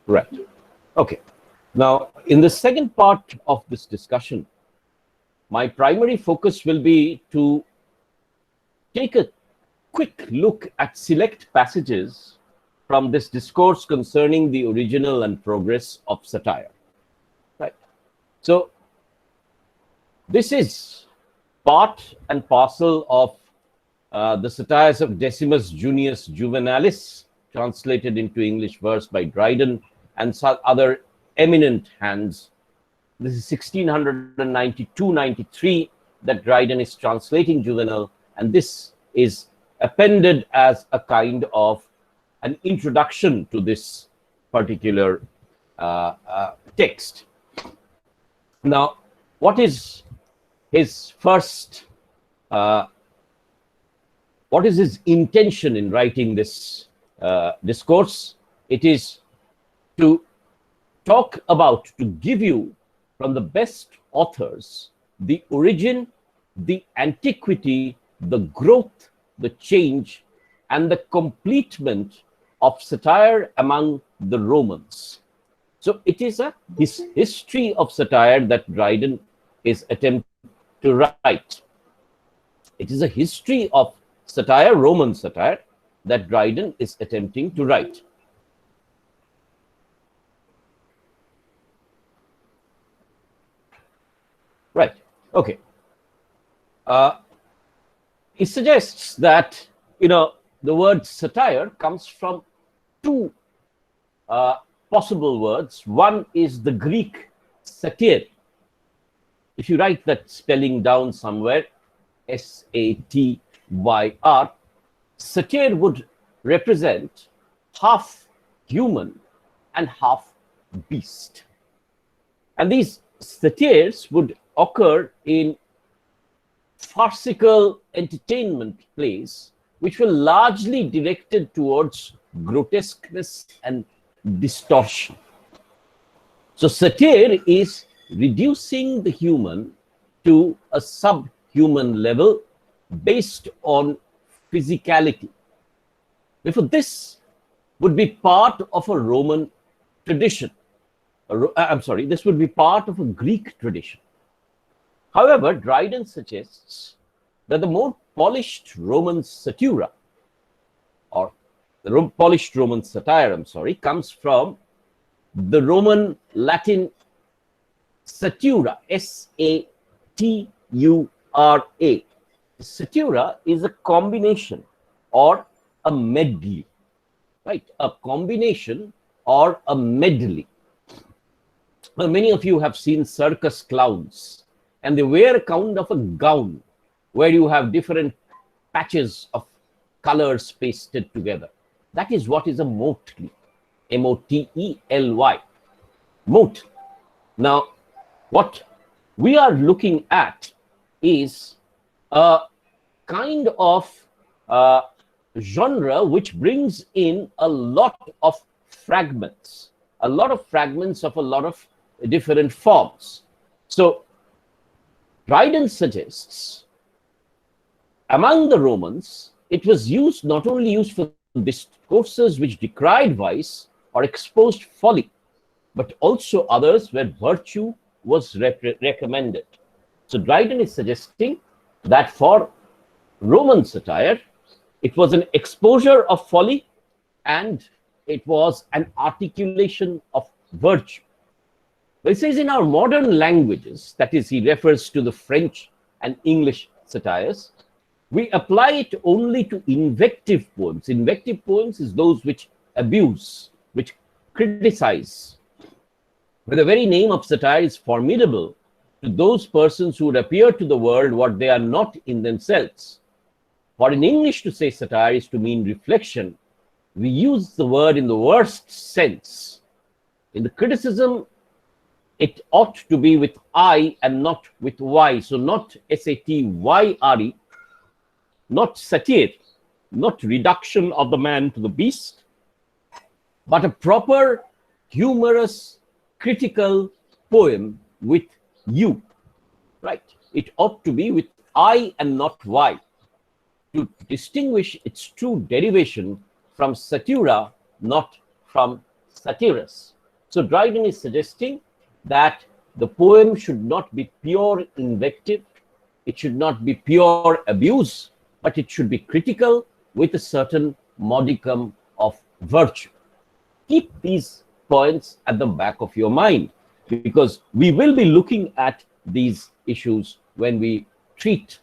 Right. Okay. Now, in the second part of this discussion, my primary focus will be to take a quick look at select passages from this discourse concerning the original and progress of satire. Right. So, this is part and parcel of the satires of Decimus Junius Juvenalis, translated into English verse by Dryden and some other eminent hands. This is 1692-93 that Dryden is translating Juvenal, and this is appended as a kind of an introduction to this particular text. Now, what is his first, what is his intention in writing this discourse? It is to talk about, to give you from the best authors the origin, the antiquity, the growth, the change, and the completement of satire among the Romans. So it is a history of satire that Dryden is attempting to write. It is a history of satire, Roman satire, that Dryden is attempting to write. Right. Okay. He suggests that, the word satire comes from two possible words. One is the Greek satyr. If you write that spelling down somewhere, S-A-T-Y-R, satyr would represent half human and half beast. And these satyrs would occur in farcical entertainment plays, which were largely directed towards grotesqueness and distortion. So satire is reducing the human to a subhuman level based on physicality. Therefore, this would be part of a Roman tradition. This would be part of a Greek tradition. However, Dryden suggests that the more polished Roman satura, or the polished Roman satire, comes from the Roman Latin satura, S-A-T-U-R-A. Satura is a combination or a medley, right? A combination or a medley. Well, many of you have seen circus clowns, and they wear a kind of a gown where you have different patches of colors pasted together. That is what is a motley, M-O-T-E-L-Y, motley. Now, what we are looking at is a kind of genre which brings in a lot of fragments of a lot of different forms. So, Dryden suggests among the Romans, it was not only used for discourses which decried vice or exposed folly, but also others where virtue was recommended. So Dryden is suggesting that for Roman satire, it was an exposure of folly and it was an articulation of virtue. He says in our modern languages, that is, he refers to the French and English satires, we apply it only to invective poems. Invective poems is those which abuse, which criticize. But the very name of satire is formidable to those persons who would appear to the world what they are not in themselves. For in English to say satire is to mean reflection. We use the word in the worst sense. In the criticism, it ought to be with I and not with Y. So not S-A-T-Y-R-E, not satire, not reduction of the man to the beast, but a proper, humorous, critical poem with you, right? It ought to be with I and not Y, to distinguish its true derivation from satura, not from satyrus. So Dryden is suggesting that the poem should not be pure invective, it should not be pure abuse, but it should be critical with a certain modicum of virtue. Keep these points at the back of your mind, because we will be looking at these issues when we treat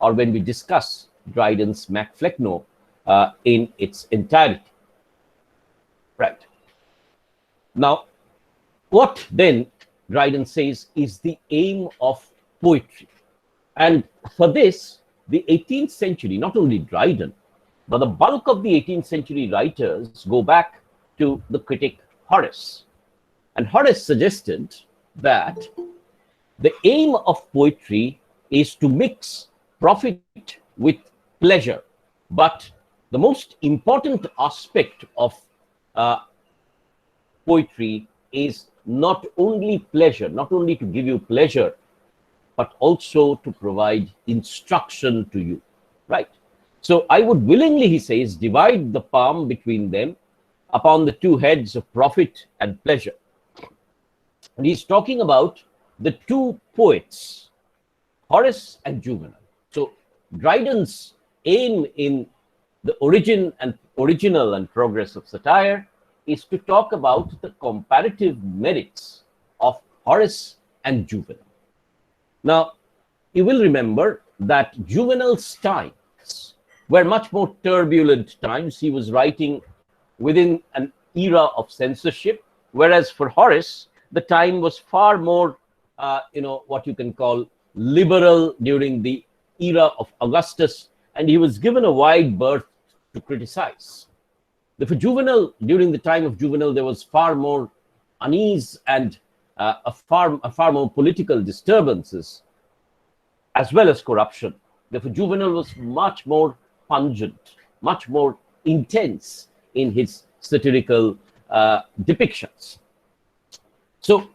or when we discuss Dryden's Macflecknoe in its entirety. Right. Now, what then Dryden says is the aim of poetry. And for this, the 18th century, not only Dryden, but the bulk of the 18th century writers go back to the critic Horace. And Horace suggested that the aim of poetry is to mix profit with pleasure. But the most important aspect of poetry is not only pleasure, not only to give you pleasure, but also to provide instruction to you, right? So I would willingly, he says, divide the palm between them upon the two heads of profit and pleasure. And he's talking about the two poets, Horace and Juvenal. So Dryden's aim in the original and progress of satire is to talk about the comparative merits of Horace and Juvenal. Now, you will remember that Juvenal's times were much more turbulent times. He was writing within an era of censorship, whereas for Horace, the time was far more, what you can call liberal during the era of Augustus, and he was given a wide berth to criticize. For Juvenal, during the time of Juvenal, there was far more unease and a far more political disturbances, as well as corruption. Therefore, Juvenal was much more pungent, much more intense in his satirical depictions. So,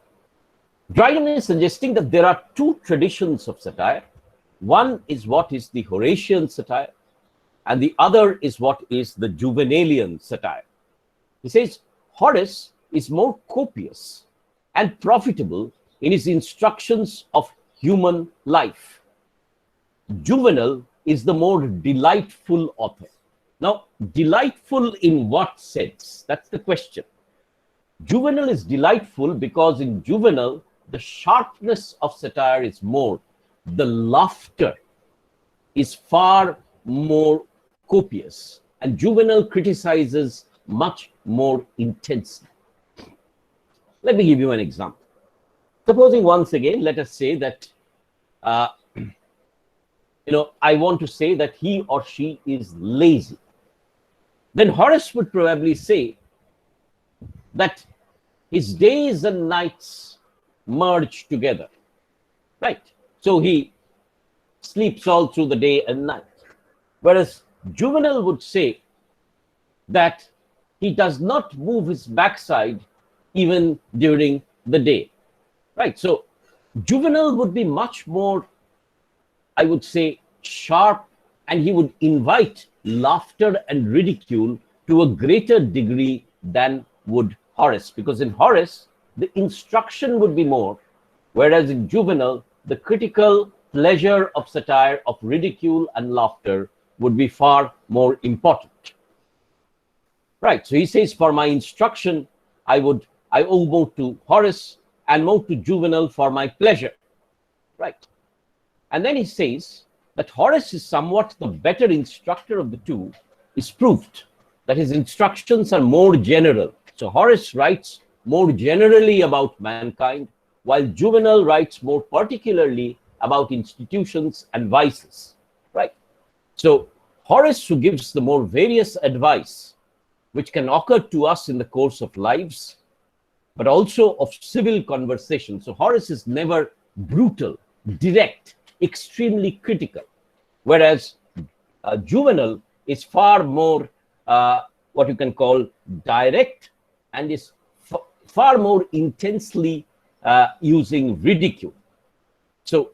Dryden is suggesting that there are two traditions of satire. One is what is the Horatian satire, and the other is what is the Juvenalian satire. He says Horace is more copious and profitable in his instructions of human life. Juvenal is the more delightful author. Now, delightful in what sense? That's the question. Juvenal is delightful because in Juvenal, the sharpness of satire is more. The laughter is far more copious, and Juvenal criticizes much more intensely. Let me give you an example. Supposing once again, let us say that, I want to say that he or she is lazy. Then Horace would probably say that his days and nights merge together, right? So he sleeps all through the day and night. Whereas Juvenal would say that he does not move his backside even during the day, right? So Juvenal would be much more, I would say, sharp, and he would invite laughter and ridicule to a greater degree than would Horace, because in Horace, the instruction would be more, whereas in Juvenal, the critical pleasure of satire, of ridicule and laughter would be far more important. Right, so he says, for my instruction, I owe more to Horace and more to Juvenal for my pleasure. Right. And then he says that Horace is somewhat the better instructor of the two, is proved that his instructions are more general. So Horace writes more generally about mankind, while Juvenal writes more particularly about institutions and vices, right? So Horace, who gives the more various advice, which can occur to us in the course of lives, but also of civil conversation. So Horace is never brutal, direct, extremely critical, whereas Juvenal is far more what you can call direct, and is far more intensely using ridicule. So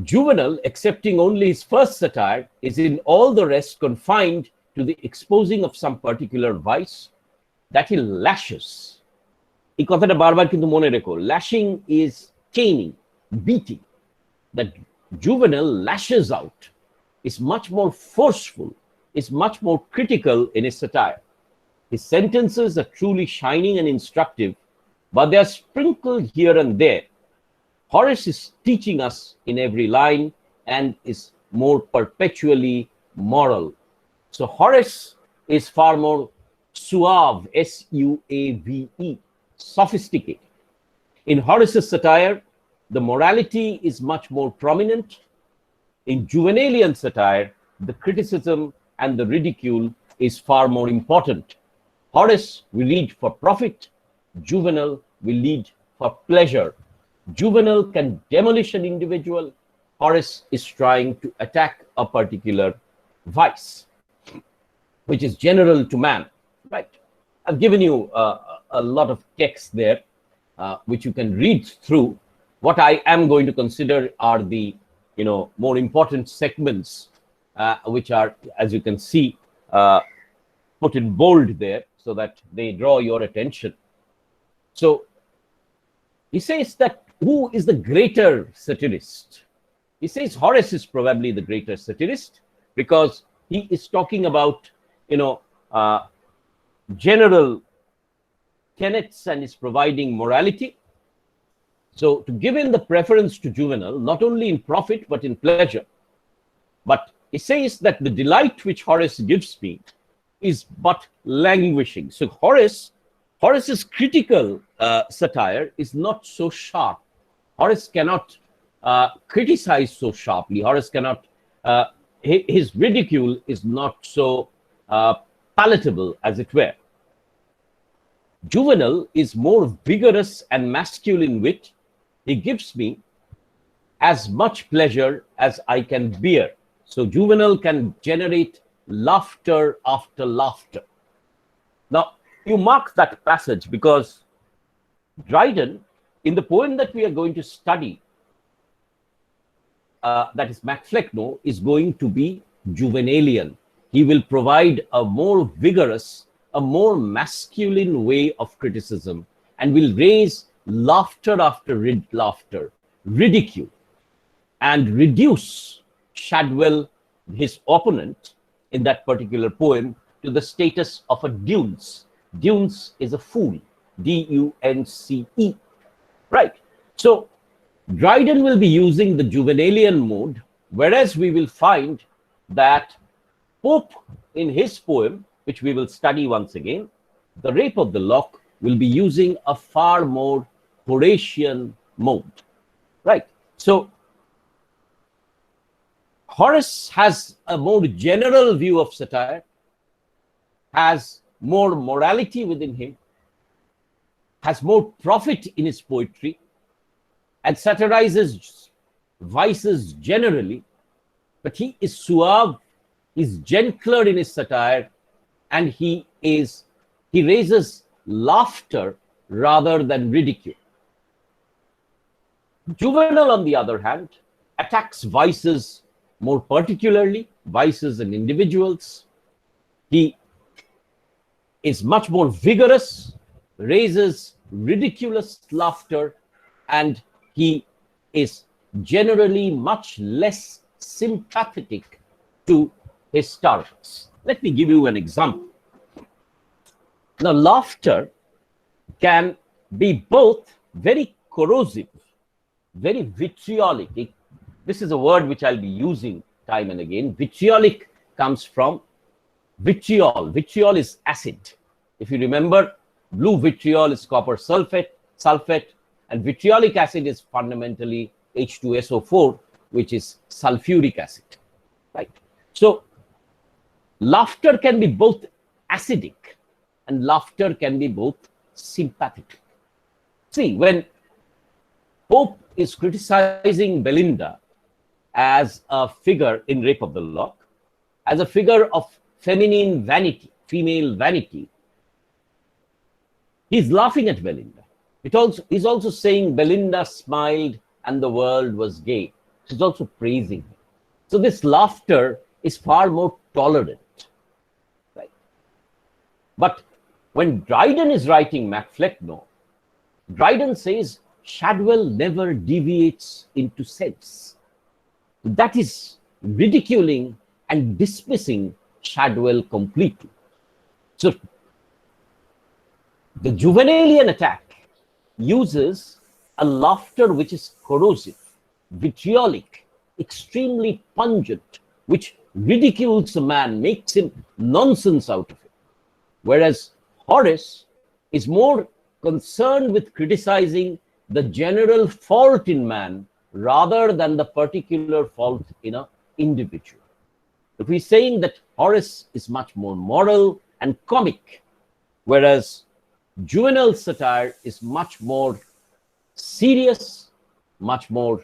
Juvenal, excepting only his first satire, is in all the rest confined to the exposing of some particular vice that he lashes এই কথাটা বারবার কিন্তু মনে রেখো, ল্যাশিং is caning, beating. That Juvenile lashes out, is much more forceful, is much more critical in his satire. His sentences are truly shining and instructive, but they are sprinkled here and there. Horace is teaching us in every line and is more perpetually moral. So Horace is far more suave, S-U-A-V-E, sophisticated. In Horace's satire, the morality is much more prominent. In Juvenalian satire, the criticism and the ridicule is far more important. Horace will lead for profit. Juvenal will lead for pleasure. Juvenal can demolish an individual. Horace is trying to attack a particular vice, which is general to man, right? I've given you a lot of text there, which you can read through. What I am going to consider are the, more important segments, which are, as you can see, put in bold there so that they draw your attention. So he says that who is the greater satirist? He says Horace is probably the greater satirist because he is talking about, general tenets and is providing morality. So to give in the preference to Juvenal, not only in profit, but in pleasure. But he says that the delight which Horace gives me is but languishing. So Horace's critical satire is not so sharp. Horace cannot criticize so sharply. Horace cannot, his ridicule is not so palatable, as it were. Juvenal is more vigorous and masculine wit. He gives me as much pleasure as I can bear. So Juvenal can generate laughter after laughter. Now, you mark that passage because Dryden, in the poem that we are going to study, that is Macflecknoe, is going to be Juvenalian. He will provide a more vigorous, a more masculine way of criticism, and will raise laughter after laughter, ridicule, and reduce Shadwell, his opponent, in that particular poem to the status of a dunce. Dunce is a fool, D-U-N-C-E, right? So Dryden will be using the Juvenalian mode, whereas we will find that Pope, in his poem, which we will study once again, The Rape of the Lock, will be using a far more Horatian mode, right? So Horace has a more general view of satire, has more morality within him, has more profit in his poetry, and satirizes vices generally, but he is suave, he's gentler in his satire, and he raises laughter rather than ridicule. Juvenal, on the other hand, attacks vices more particularly, vices and individuals. He is much more vigorous, raises ridiculous laughter, and he is generally much less sympathetic to his targets. Let me give you an example. Now, laughter can be both very corrosive, very vitriolic. This is a word which I'll be using time and again. Vitriolic comes from vitriol. Vitriol is acid. If you remember, blue vitriol is copper sulfate, and vitriolic acid is fundamentally H2SO4, which is sulfuric acid, right? So laughter can be both acidic and laughter can be both sympathetic. See, when Pope is criticizing Belinda as a figure in Rape of the Lock, as a figure of feminine vanity, female vanity, he's laughing at Belinda. He's also saying Belinda smiled and the world was gay. He's also praising her. So this laughter is far more tolerant, right? But when Dryden is writing Macflecknoe, Dryden says Shadwell never deviates into sense. That is ridiculing and dismissing Shadwell completely. So the Juvenalian attack uses a laughter which is corrosive, vitriolic, extremely pungent, which ridicules a man, makes him nonsense out of it. Whereas Horace is more concerned with criticizing the general fault in man rather than the particular fault in an individual. If we're saying that Horace is much more moral and comic, whereas juvenile satire is much more serious, much more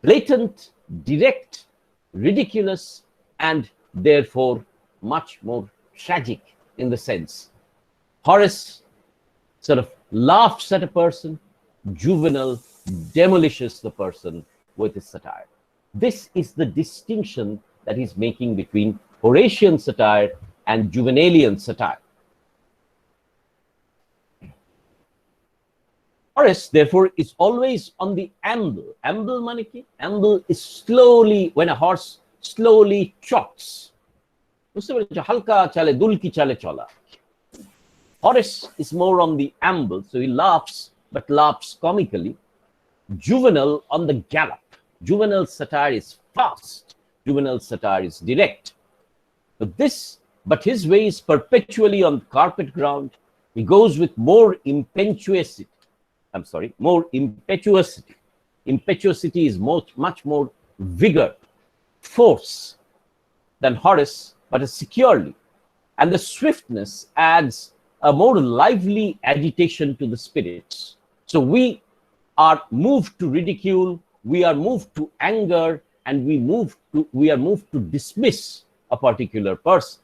blatant, direct, ridiculous, and therefore much more tragic in the sense. Horace sort of laughs at a person, Juvenal demolishes the person with his satire. This is the distinction that he's making between Horatian satire and Juvenalian satire. Horace, therefore, is always on the amble. Amble maniki? Amble is slowly, when a horse slowly trots. Halka chale, dulki chale chola. Horace is more on the amble, so he laughs, but laughs comically. Juvenal on the gallop. Juvenal satire is fast. Juvenal satire is direct. But his way is perpetually on carpet ground. He goes with more impetuosity. More impetuosity. Impetuosity is much more vigor, force than Horace, but as securely. And the swiftness adds a more lively agitation to the spirits. So we are moved to ridicule, we are moved to anger, and we are moved to dismiss a particular person.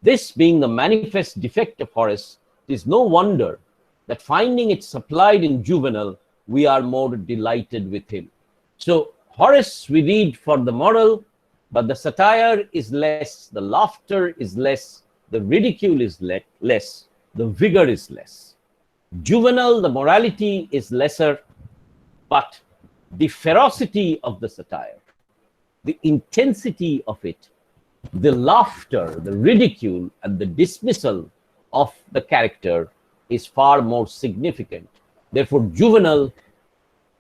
This being the manifest defect of Horace, it is no wonder that finding it supplied in Juvenal, we are more delighted with him. So Horace we read for the moral, but the satire is less, the laughter is less, the ridicule is less, the vigor is less. Juvenal, the morality is lesser, but the ferocity of the satire, the intensity of it, the laughter, the ridicule, and the dismissal of the character is far more significant. Therefore, Juvenal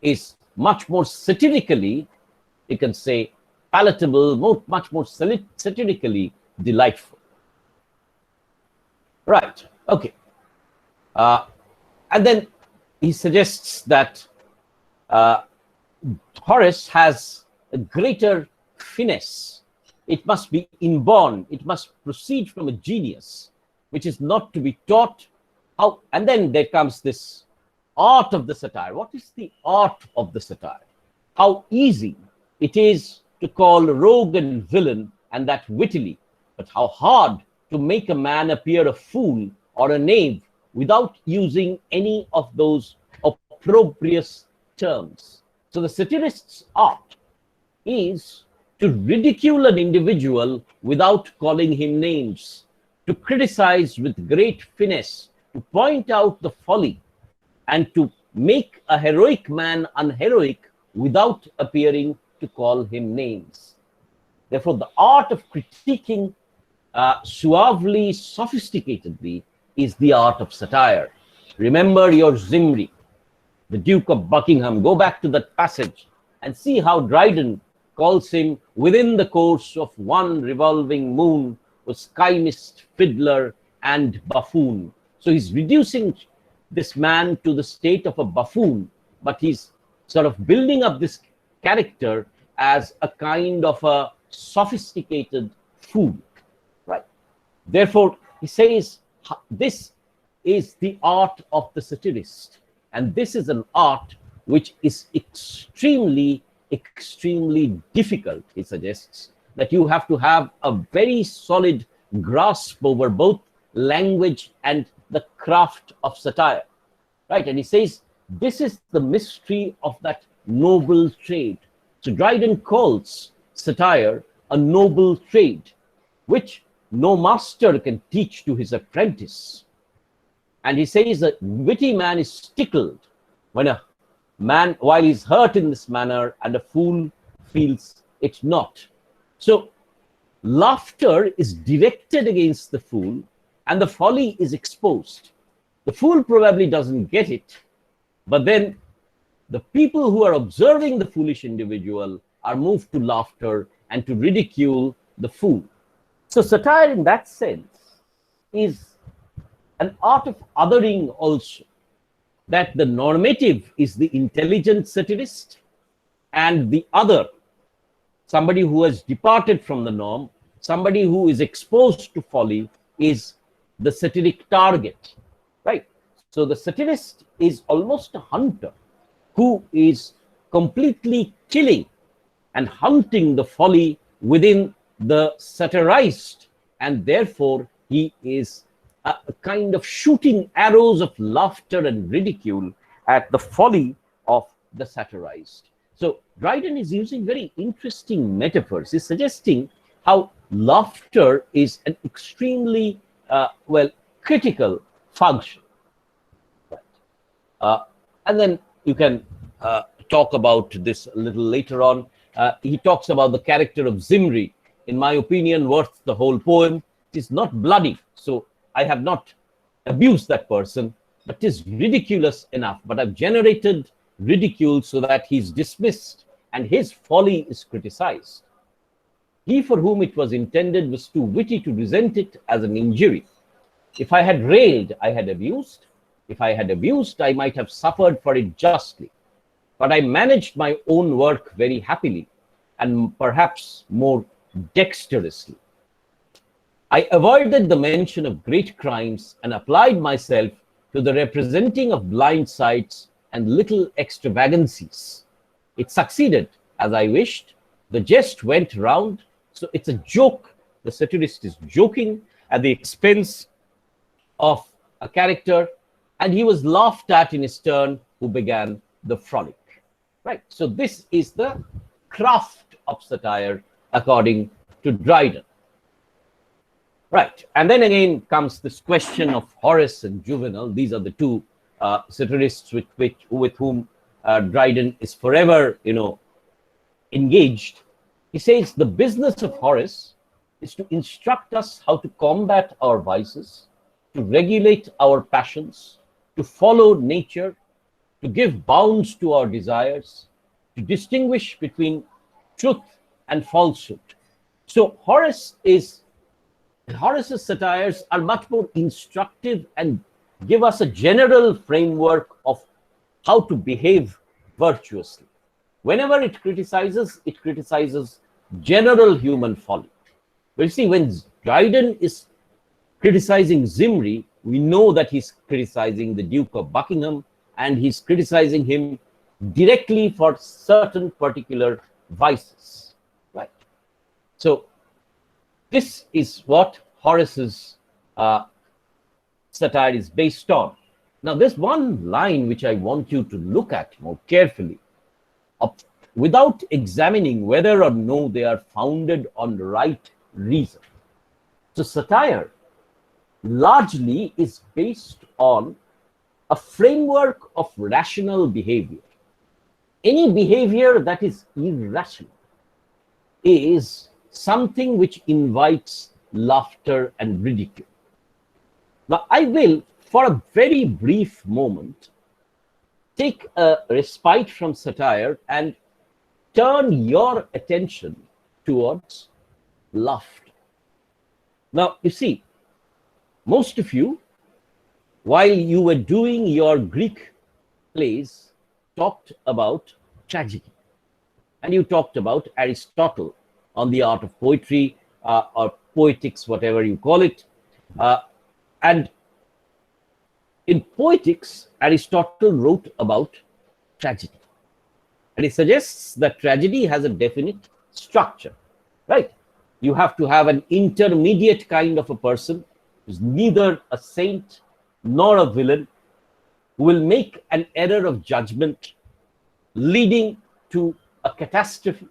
is much more satirically, you can say, palatable, much more satirically delightful. Right, okay. And then he suggests that Horace has a greater finesse. It must be inborn. It must proceed from a genius, which is not to be taught. How? And then there comes this art of the satire. What is the art of the satire? How easy it is to call rogue and villain, and that wittily, but how hard to make a man appear a fool or a knave without using any of those opprobrious terms. So the satirist's art is to ridicule an individual without calling him names, to criticize with great finesse, to point out the folly, and to make a heroic man unheroic without appearing to call him names. Therefore, the art of critiquing suavely, sophisticatedly, is the art of satire. Remember your Zimri, the Duke of Buckingham. Go back to that passage and see how Dryden calls him within the course of one revolving moon, was sky mist, fiddler, and buffoon. So he's reducing this man to the state of a buffoon, but he's sort of building up this character as a kind of a sophisticated fool, right? Therefore, he says this is the art of the satirist, and this is an art which is extremely, extremely difficult. He suggests that you have to have a very solid grasp over both language and the craft of satire, right? And he says this is the mystery of that noble trade. So Dryden calls satire a noble trade, which no master can teach to his apprentice. And he says a witty man is tickled when a man, while he's hurt in this manner, and a fool feels it not. So laughter is directed against the fool, and the folly is exposed. The fool probably doesn't get it, but then the people who are observing the foolish individual are moved to laughter and to ridicule the fool. So satire in that sense is an art of othering also, that the normative is the intelligent satirist, and the other, somebody who has departed from the norm, somebody who is exposed to folly, is the satiric target, right? So the satirist is almost a hunter who is completely killing and hunting the folly within the satirized, and therefore he is a kind of shooting arrows of laughter and ridicule at the folly of the satirized. So Dryden is using very interesting metaphors. He's suggesting how laughter is an extremely critical function. And then you can talk about this a little later on. He talks about the character of Zimri, in my opinion, worth the whole poem. It is not bloody, so I have not abused that person, but it is ridiculous enough. But I've generated ridicule so that he's dismissed and his folly is criticized. He for whom it was intended was too witty to resent it as an injury. If I had railed, I had abused. If I had abused, I might have suffered for it justly. But I managed my own work very happily, and perhaps more dexterously. I avoided the mention of great crimes and applied myself to the representing of blind sights and little extravagancies. It succeeded as I wished. The jest went round. So it's a joke. The satirist is joking at the expense of a character, and he was laughed at in his turn who began the frolic. Right. So this is the craft of satire according to Dryden. Right. And then again comes this question of Horace and Juvenile. These are the two satirists with whom Dryden is forever, engaged. He says the business of Horace is to instruct us how to combat our vices, to regulate our passions, to follow nature, to give bounds to our desires, to distinguish between truth and falsehood. So Horace's satires are much more instructive and give us a general framework of how to behave virtuously. Whenever it criticizes general human folly. But you see, when Dryden is criticizing Zimri, we know that he's criticizing the Duke of Buckingham, and he's criticizing him directly for certain particular vices. Right. So this is what Horace's satire is based on. Now, there's one line which I want you to look at more carefully, without examining whether or no they are founded on right reason. So satire largely is based on a framework of rational behavior. Any behavior that is irrational is something which invites laughter and ridicule. Now, I will, for a very brief moment, take a respite from satire and turn your attention towards laughter. Now, you see, most of you, while you were doing your Greek plays, talked about tragedy. And you talked about Aristotle on the art of poetry or poetics, whatever you call it. And in poetics, Aristotle wrote about tragedy. And he suggests that tragedy has a definite structure, right? You have to have an intermediate kind of a person who's neither a saint nor a villain, who will make an error of judgment leading to a catastrophe.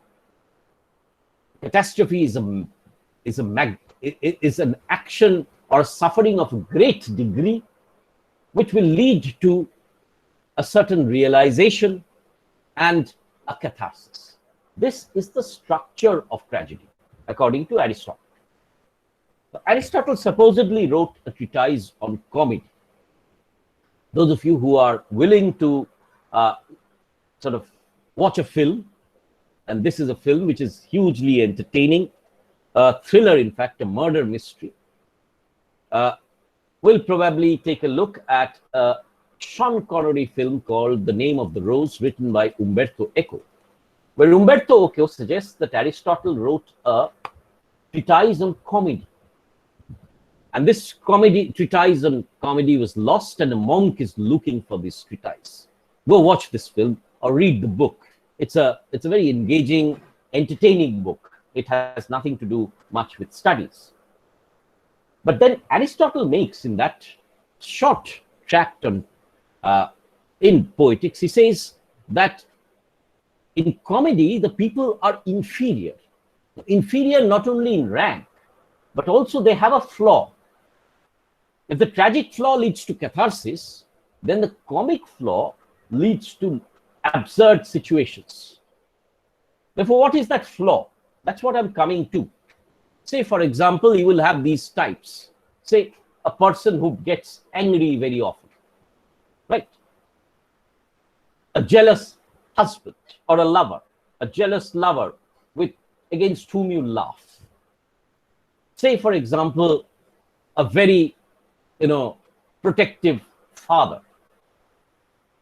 Catastrophe is an action or suffering of a great degree, which will lead to a certain realization and a catharsis. This is the structure of tragedy, according to Aristotle. Aristotle supposedly wrote a treatise on comedy. Those of you who are willing to sort of watch a film, and this is a film which is hugely entertaining, a thriller, in fact, a murder mystery, will probably take a look at a Sean Connery film called The Name of the Rose, written by Umberto Eco, where Umberto Eco suggests that Aristotle wrote a treatise on comedy. And this treatise on comedy was lost, and a monk is looking for this treatise. Go watch this film or read the book. It's a very engaging, entertaining book. It has nothing to do much with studies. But then Aristotle makes, in that short tract on in poetics, he says that in comedy the people are inferior. Inferior not only in rank, but also they have a flaw. If the tragic flaw leads to catharsis, then the comic flaw leads to absurd situations. Therefore, what is that flaw? That's what I'm coming to. Say, for example, you will have these types. Say, a person who gets angry very often, right? A jealous husband or a lover, a jealous lover against whom you laugh. Say, for example, a very, protective father,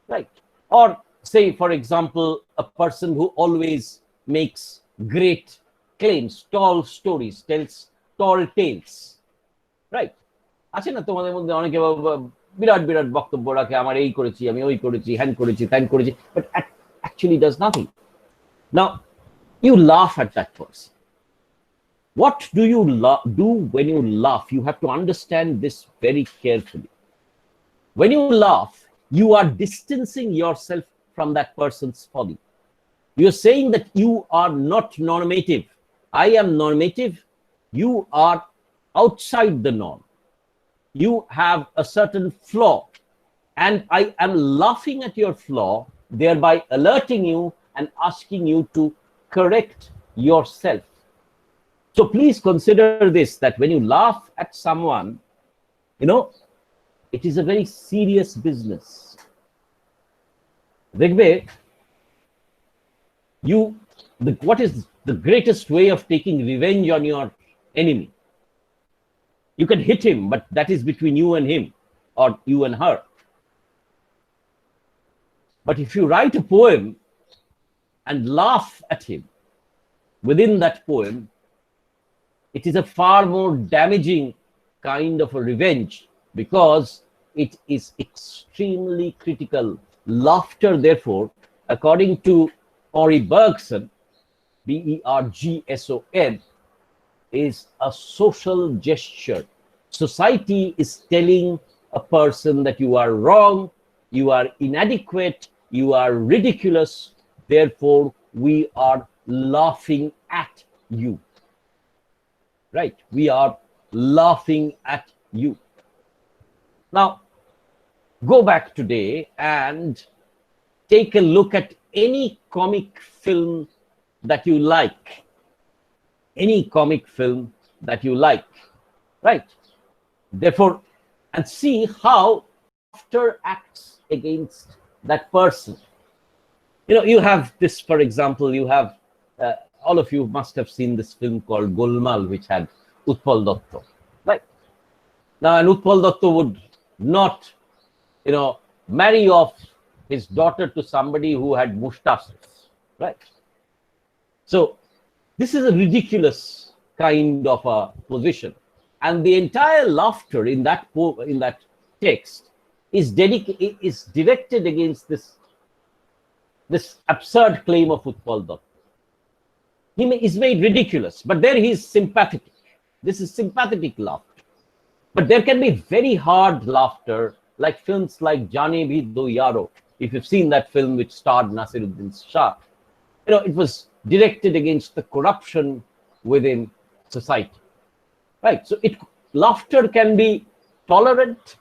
right? Or say, for example, a person who always makes great claims, tall stories, tells tall tales, right? আছে না তোমাদের মধ্যে অনেকে বিরাট বিরাট বক্তব্য রাখে, আমার এই করেছি, আমি ওই করেছি, হ্যান করেছি, ত্যান করেছি, but actually does nothing. Now, you laugh at that person. What do you do when you laugh? You have to understand this very carefully. When you laugh, you are distancing yourself from that person's folly. You're saying that you are not normative. I am normative. You are outside the norm. You have a certain flaw, and I am laughing at your flaw, thereby alerting you and asking you to correct yourself. So please consider this, that when you laugh at someone, it is a very serious business. What is the greatest way of taking revenge on your enemy? You can hit him, but that is between you and him, or you and her. But if you write a poem and laugh at him within that poem, it is a far more damaging kind of a revenge, because it is extremely critical. Laughter, therefore, according to Henri Bergson, Bergson, is a social gesture. Society is telling a person that you are wrong, you are inadequate, you are ridiculous, therefore we are laughing at you. Right? We are laughing at you. Now, go back today and take a look at any comic film that you like. Any comic film that you like, right? Therefore, and see how laughter acts against that person. You have this, for example, you have, all of you must have seen this film called Golmaal, which had Utpal Datta, right? Now, and Utpal Datta would not, marry off his daughter to somebody who had mustaches, right? So, this is a ridiculous kind of a position, and the entire laughter in that text is directed against this absurd claim of Utpal Datta. He is made ridiculous, but there he is sympathetic. This is sympathetic laughter. But there can be very hard laughter, like films like Jaane Bhi Do Yaro. If you've seen that film, which starred Nasiruddin Shah, it was directed against the corruption within society, right? So laughter can be tolerant,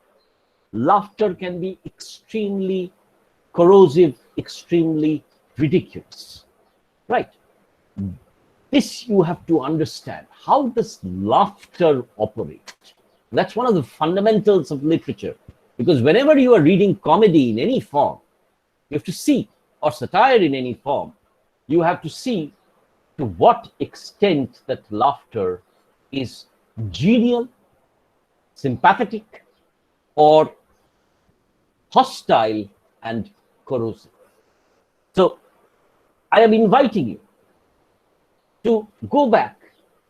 laughter can be extremely corrosive, extremely ridiculous, right? This you have to understand. How does laughter operate? That's one of the fundamentals of literature, because whenever you are reading comedy in any form, you have to see, or satire in any form, you have to see to what extent that laughter is genial, sympathetic, or hostile and corrosive. So I am inviting you to go back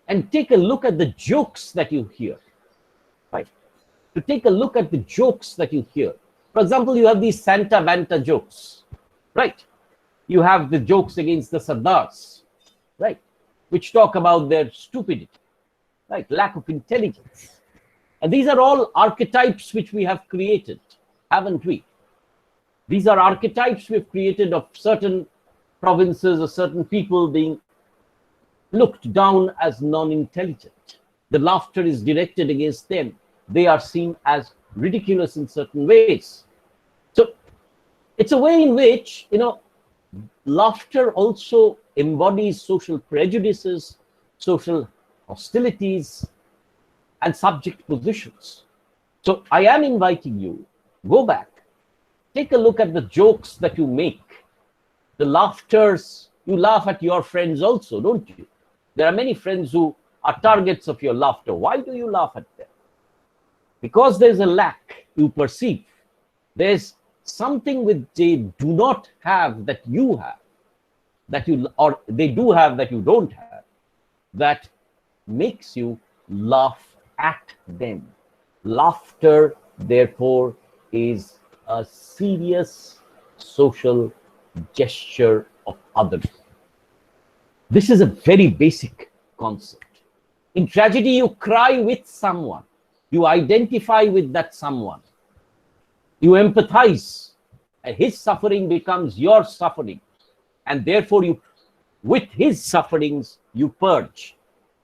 and take a look at the jokes that you hear, right? To take a look at the jokes that you hear. For example, you have these Santa Vanta jokes, right? You have the jokes against the Sardars, right? Which talk about their stupidity, right? Lack of intelligence. And these are all archetypes which we have created, haven't we? These are archetypes we've created of certain provinces or certain people being looked down as non-intelligent. The laughter is directed against them. They are seen as ridiculous in certain ways. So it's a way in which, laughter also embodies social prejudices, social hostilities, and subject positions. So I am inviting you, go back, take a look at the jokes that you make, the laughters. You laugh at your friends also, don't you? There are many friends who are targets of your laughter. Why do you laugh at them? Because there's a lack you perceive. There's something which they do not have that you have, or they do have that you don't have, that makes you laugh at them. Laughter, therefore, is a serious social gesture of others. This is a very basic concept. In tragedy, you cry with someone. You identify with that someone. You empathize, and his suffering becomes your suffering. And therefore, with his sufferings, you purge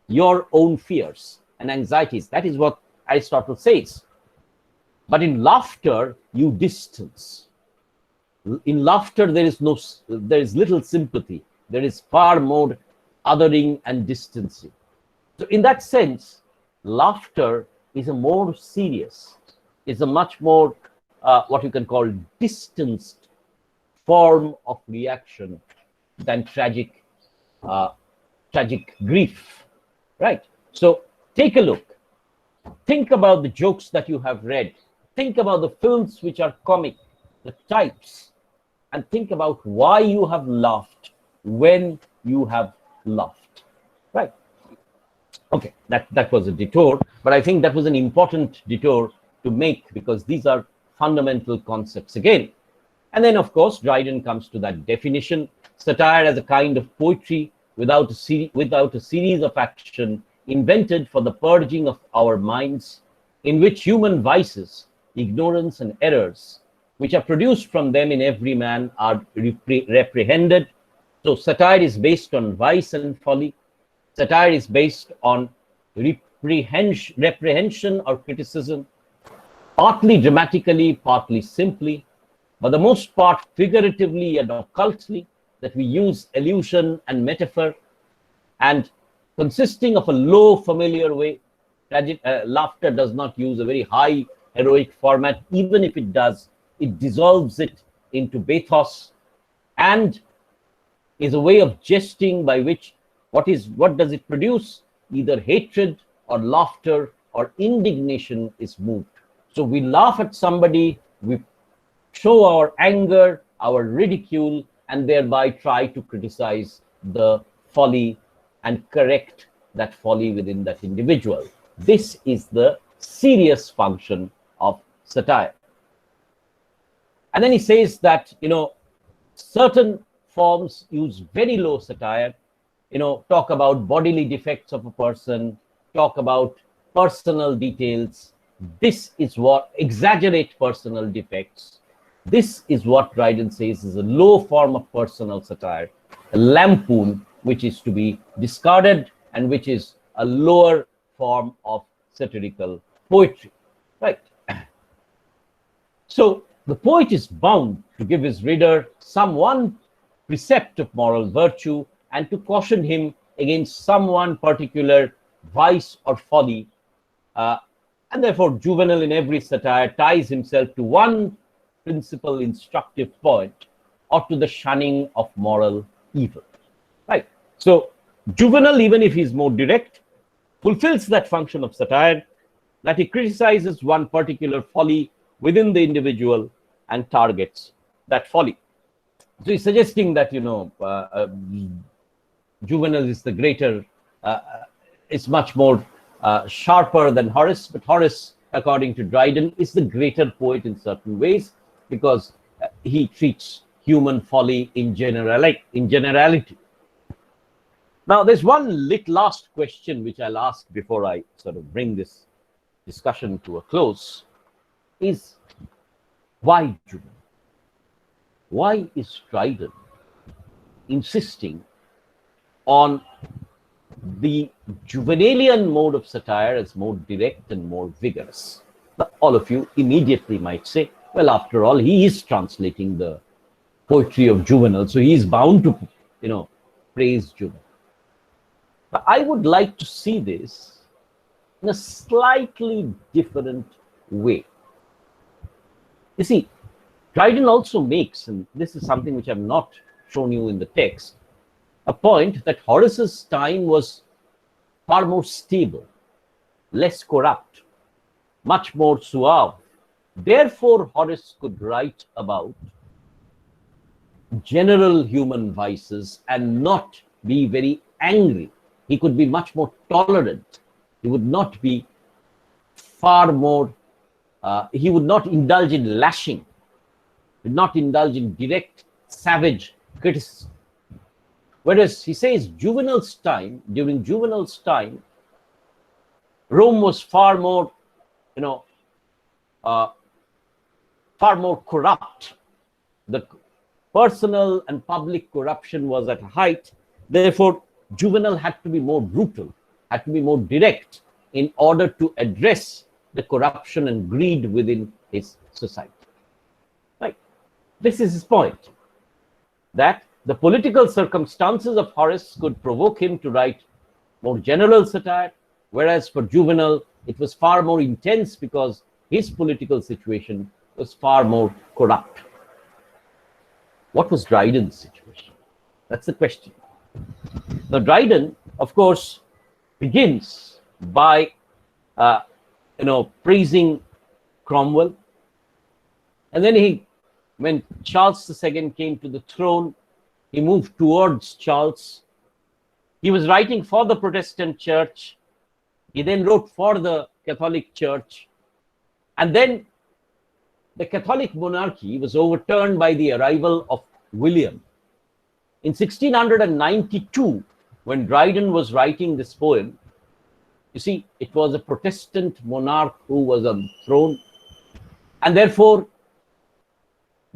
your own fears and anxieties. That is what Aristotle says. But in laughter, you distance. In laughter, there is little sympathy. There is far more othering and distancing. So in that sense, laughter is a more serious, is a much more what you can call distanced form of reaction than tragic grief, right? So take a look. Think about the jokes that you have read. Think about the films which are comic, the types, and think about why you have laughed when you have laughed, right? Okay, that was a detour, but I think that was an important detour to make, because these are fundamental concepts again. And then, of course, Dryden comes to that definition: satire as a kind of poetry without a series of action invented for the purging of our minds, in which human vices, ignorance, and errors, which are produced from them in every man, are reprehended. So satire is based on vice and folly. Satire is based on reprehension or criticism, partly dramatically, partly simply, but the most part figuratively and occultly, that we use allusion and metaphor, and consisting of a low familiar way. Laughter does not use a very high heroic format. Even if it does, it dissolves it into bathos, and is a way of jesting by which what does it produce? Either hatred or laughter or indignation is moved. So we laugh at somebody, we show our anger, our ridicule, and thereby try to criticize the folly and correct that folly within that individual. This is the serious function of satire. And then he says that, certain forms use very low satire, talk about bodily defects of a person, talk about personal details. This is what exaggerate personal defects. This is what Dryden says is a low form of personal satire, a lampoon which is to be discarded, and which is a lower form of satirical poetry, right? So the poet is bound to give his reader some one precept of moral virtue and to caution him against some one particular vice or folly. Uh, and therefore, Juvenal in every satire ties himself to one principal instructive point or to the shunning of moral evil. Right. So, Juvenal, even if he's more direct, fulfills that function of satire, that he criticizes one particular folly within the individual and targets that folly. So he's suggesting that, Juvenal is the greater, is much more sharper than Horace, but Horace, according to Dryden, is the greater poet in certain ways because he treats human folly in generality. Now, there's one last question which I'll ask before I sort of bring this discussion to a close, is why Juvenal? Why is Dryden insisting on the Juvenalian mode of satire as more direct and more vigorous? Now, all of you immediately might say, well, after all, he is translating the poetry of Juvenal, so he is bound to, praise Juvenal. But I would like to see this in a slightly different way. You see, Dryden also makes, and this is something which I've not shown you in the text, a point that Horace's time was far more stable, less corrupt, much more suave. Therefore, Horace could write about general human vices and not be very angry. He could be much more tolerant. He would not be far more, he would not indulge in lashing, would not indulge in direct, savage criticism. Whereas he says during Juvenal's time, Rome was far more, far more corrupt. The personal and public corruption was at a height. Therefore, Juvenal had to be more brutal, had to be more direct in order to address the corruption and greed within his society. Right? This is his point, that the political circumstances of Horace could provoke him to write more general satire, whereas for Juvenal, it was far more intense because his political situation was far more corrupt. What was Dryden's situation? That's the question. Now, Dryden, of course, begins by, praising Cromwell. And then when Charles II came to the throne, he moved towards Charles. He was writing for the Protestant Church. He then wrote for the Catholic Church. And then the Catholic monarchy was overturned by the arrival of William. In 1692, when Dryden was writing this poem, you see, it was a Protestant monarch who was on the throne. And therefore,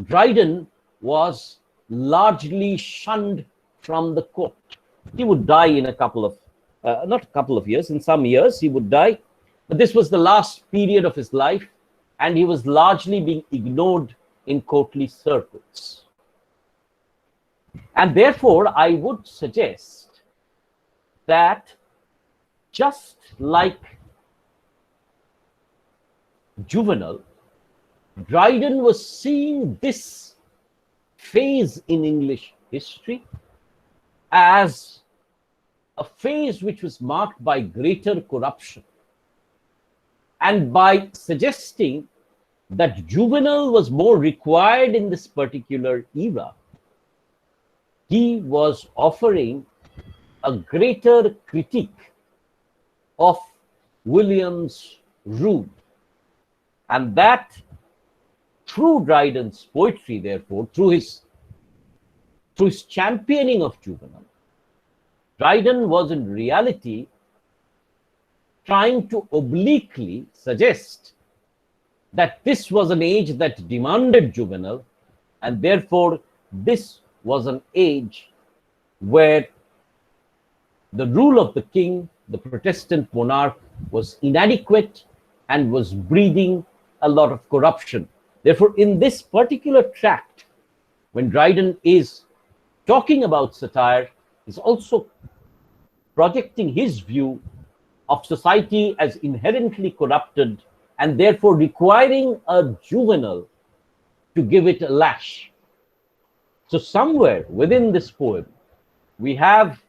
Dryden was largely shunned from the court. He would die in not a couple of years, in some years he would die. But this was the last period of his life, and he was largely being ignored in courtly circles. And therefore, I would suggest that just like Juvenal, Dryden was seeing this phase in English history as a phase which was marked by greater corruption, and by suggesting that Juvenal was more required in this particular era, he was offering a greater critique of William's rule. And that through Dryden's poetry, therefore, through his championing of Juvenal, Dryden was in reality trying to obliquely suggest that this was an age that demanded Juvenal, and therefore this was an age where the rule of the king, the Protestant monarch, was inadequate and was breeding a lot of corruption. Therefore, in this particular tract, when Dryden is talking about satire, he's also projecting his view of society as inherently corrupted and therefore requiring a Juvenile to give it a lash. So somewhere within this poem, we have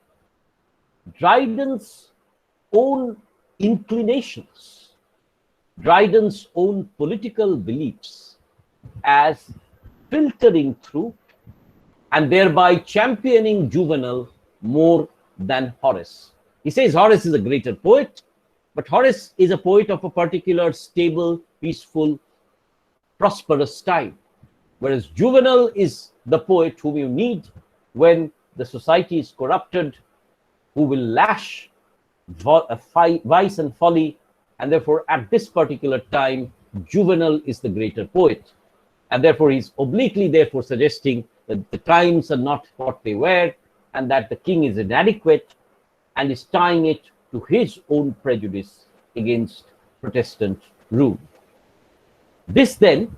Dryden's own inclinations, Dryden's own political beliefs as filtering through and thereby championing Juvenile more than Horace. He says Horace is a greater poet, but Horace is a poet of a particular stable, peaceful, prosperous time, whereas Juvenile is the poet whom you need when the society is corrupted, who will lash vice and folly, and therefore at this particular time, Juvenile is the greater poet. And therefore he's obliquely therefore suggesting that the times are not what they were, and that the king is inadequate, and is tying it to his own prejudice against Protestant rule. This then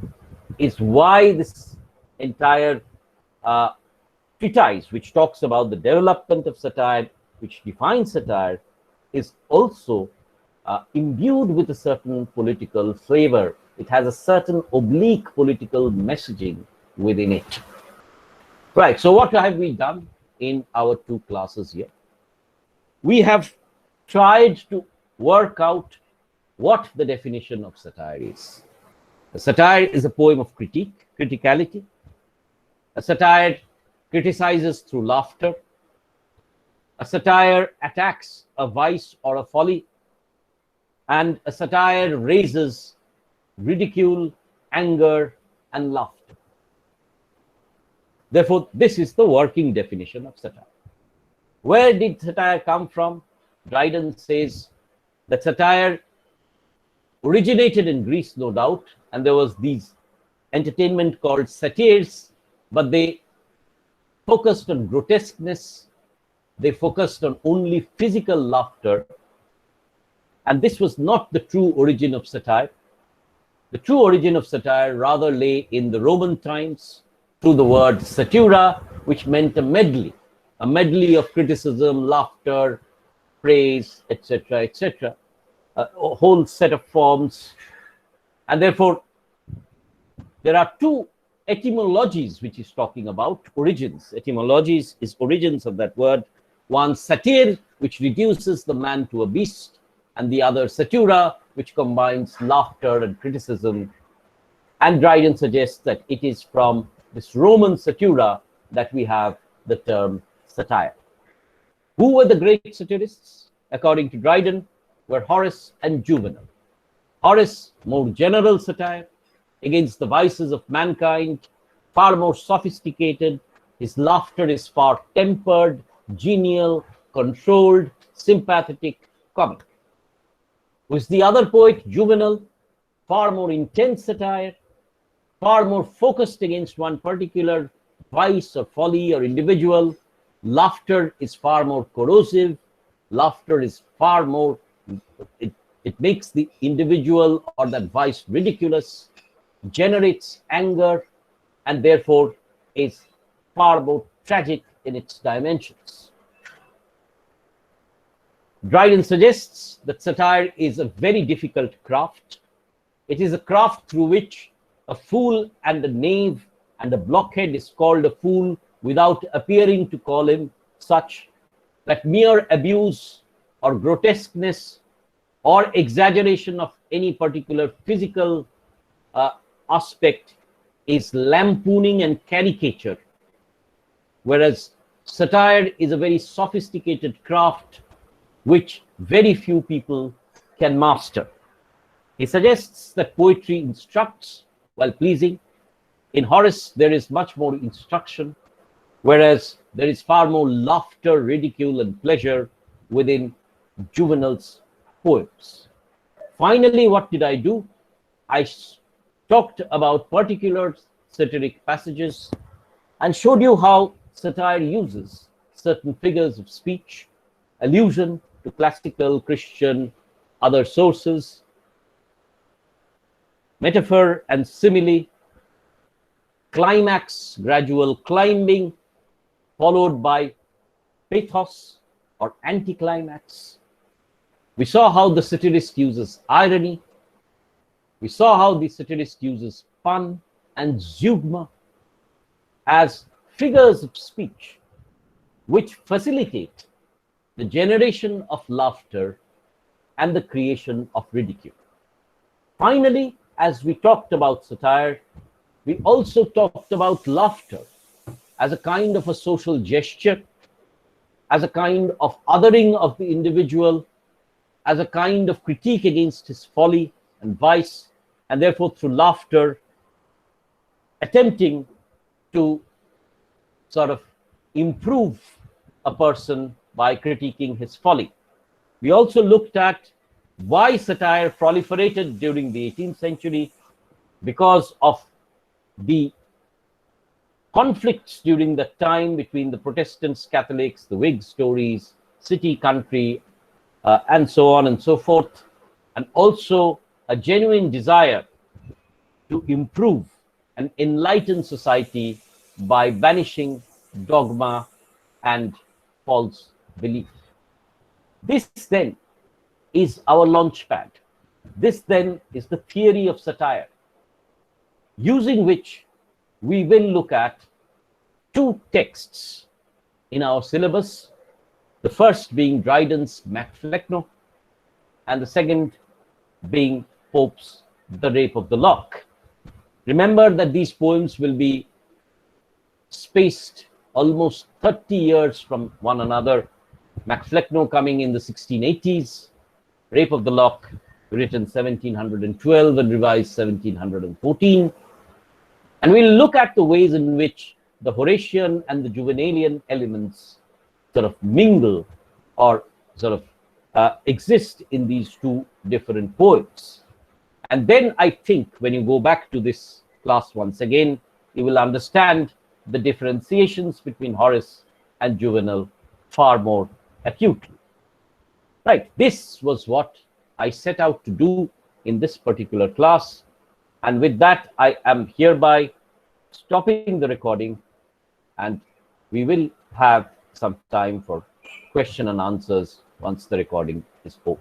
is why this entire treatise, which talks about the development of satire, which defines satire, is also imbued with a certain political flavor. It has a certain oblique political messaging within it. Right, so what have we done in our two classes here? We have tried to work out what the definition of satire is. A satire is a poem of criticality. A satire criticizes through laughter. A satire attacks a vice or a folly. And a satire raises ridicule, anger, and laughter. Therefore, this is the working definition of satire. Where did satire come from? Dryden says that satire originated in Greece, no doubt, and there was these entertainment called satyrs, but they focused on grotesqueness, they focused on only physical laughter, and this was not the true origin of satire. The true origin of satire rather lay in the Roman times through the word satura, which meant a medley of criticism, laughter, praise, etc., etc., a whole set of forms. And therefore, there are two etymologies which he's talking about, origins. Etymologies is origins of that word. One, satyr, which reduces the man to a beast, and the other, satura, which combines laughter and criticism. And Dryden suggests that it is from this Roman satura that we have the term satire. Who were the great satirists? According to Dryden, were Horace and Juvenile. Horace, more general satire against the vices of mankind, far more sophisticated. His laughter is far tempered, genial, controlled, sympathetic, comic. Who is the other poet, Juvenile? Far more intense satire, far more focused against one particular vice or folly or individual. Laughter is far more corrosive. Laughter is far more, it makes the individual or that vice ridiculous, generates anger, and therefore is far more tragic in its dimensions. Dryden suggests that satire is a very difficult craft. It is a craft through which a fool and a knave and a blockhead is called a fool without appearing to call him such, that mere abuse or grotesqueness or exaggeration of any particular physical aspect is lampooning and caricature, whereas satire is a very sophisticated craft which very few people can master. He suggests that poetry instructs while pleasing. In Horace, there is much more instruction, whereas there is far more laughter, ridicule, and pleasure within Juvenile's poems. Finally, what did I do? I talked about particular satiric passages and showed you how satire uses certain figures of speech, allusion to classical, Christian, other sources, metaphor and simile, climax, gradual climbing, followed by pathos or anticlimax. We saw how the satirist uses irony. We saw how the satirist uses pun and zeugma as figures of speech which facilitate the generation of laughter and the creation of ridicule. Finally, as we talked about satire, we also talked about laughter as a kind of a social gesture, as a kind of othering of the individual, as a kind of critique against his folly and vice, and therefore through laughter, attempting to sort of improve a person by critiquing his folly. We also looked at why satire proliferated during the 18th century, because of the conflicts during that time between the Protestants, Catholics, the Whig Tories, city, country, and so on and so forth, and also a genuine desire to improve and enlighten society by banishing dogma and false belief. This then is our launchpad. This then is the theory of satire, using which we will look at two texts in our syllabus, the first being Dryden's Macflecno, and the second being Pope's The Rape of the Lock. Remember that these poems will be spaced almost 30 years from one another. Macflecno coming in the 1680s, Rape of the Lock written 1712 and revised 1714. And we'll look at the ways in which the Horatian and the Juvenalian elements sort of mingle or sort of exist in these two different poems. And then I think when you go back to this class once again, you will understand the differentiations between Horace and Juvenal far more acutely. Right, this was what I set out to do in this particular class. And with that, I am hereby stopping the recording, and we will have some time for question and answers once the recording is over.